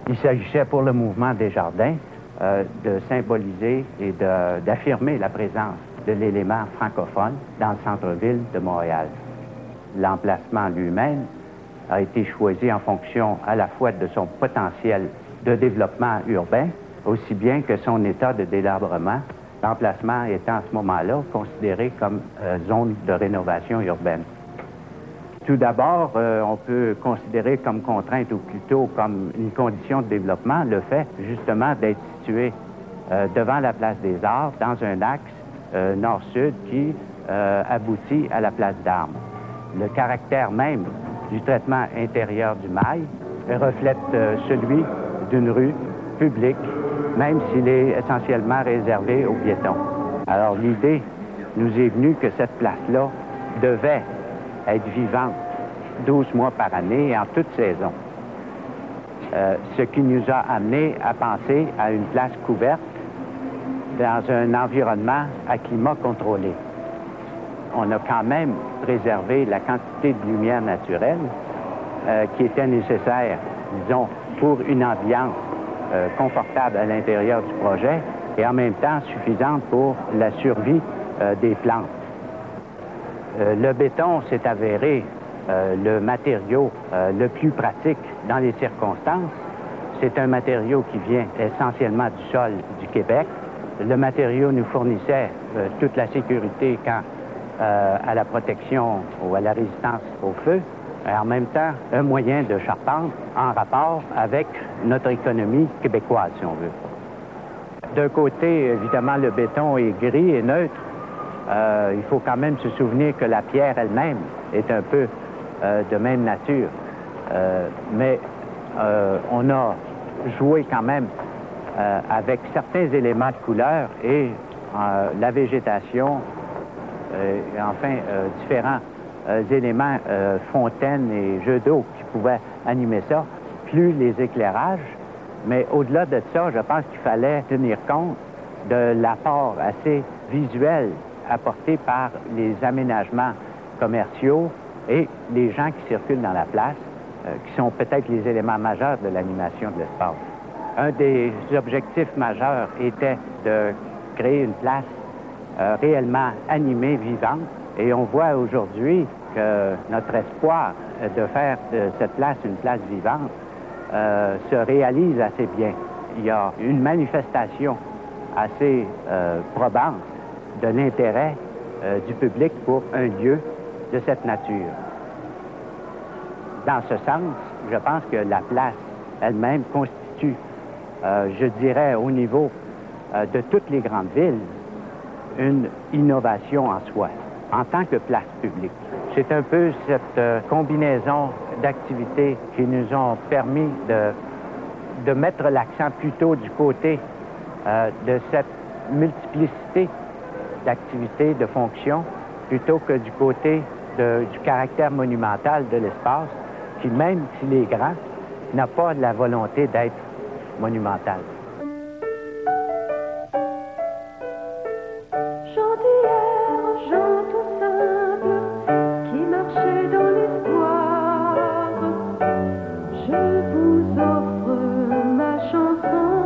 Il s'agissait pour le mouvement Desjardins de symboliser et d'affirmer la présence de l'élément francophone dans le centre-ville de Montréal. L'emplacement lui-même a été choisi en fonction à la fois de son potentiel de développement urbain, aussi bien que son état de délabrement, l'emplacement étant à ce moment-là considéré comme zone de rénovation urbaine. Tout d'abord, on peut considérer comme contrainte ou plutôt comme une condition de développement le fait justement d'être situé devant la place des Arts dans un axe nord-sud qui aboutit à la place d'Armes. Le caractère même du traitement intérieur du mail reflète celui d'une rue publique, même s'il est essentiellement réservé aux piétons. Alors l'idée nous est venue que cette place-là devait être vivante 12 mois par année et en toute saison. Ce qui nous a amené à penser à une place couverte dans un environnement à climat contrôlé. On a quand même préservé la quantité de lumière naturelle qui était nécessaire, disons, pour une ambiance confortable à l'intérieur du projet et en même temps suffisante pour la survie des plantes. Le béton s'est avéré le matériau le plus pratique dans les circonstances. C'est un matériau qui vient essentiellement du sol du Québec. Le matériau nous fournissait toute la sécurité quant à la protection ou à la résistance au feu, et en même temps un moyen de charpente en rapport avec notre économie québécoise, si on veut. D'un côté, évidemment, le béton est gris et neutre. Il faut quand même se souvenir que la pierre elle-même est un peu de même nature. Mais on a joué quand même avec certains éléments de couleur et la végétation, et enfin différents éléments, fontaines et jeux d'eau qui pouvaient animer ça, plus les éclairages. Mais au-delà de ça, je pense qu'il fallait tenir compte de l'apport assez visuel apporté par les aménagements commerciaux et les gens qui circulent dans la place, qui sont peut-être les éléments majeurs de l'animation de l'espace. Un des objectifs majeurs était de créer une place réellement animée, vivante, et on voit aujourd'hui que notre espoir de faire de cette place une place vivante se réalise assez bien. Il y a une manifestation assez probante de l'intérêt du public pour un lieu de cette nature. Dans ce sens, je pense que la place elle-même constitue, je dirais, au niveau de toutes les grandes villes, une innovation en soi, en tant que place publique. C'est un peu cette combinaison d'activités qui nous ont permis de mettre l'accent plutôt du côté de cette multiplicité d'activités, de fonctions, plutôt que du côté du caractère monumental de l'espace, qui, même s'il est grand, n'a pas la volonté d'être monumental. Je vous offre ma chanson.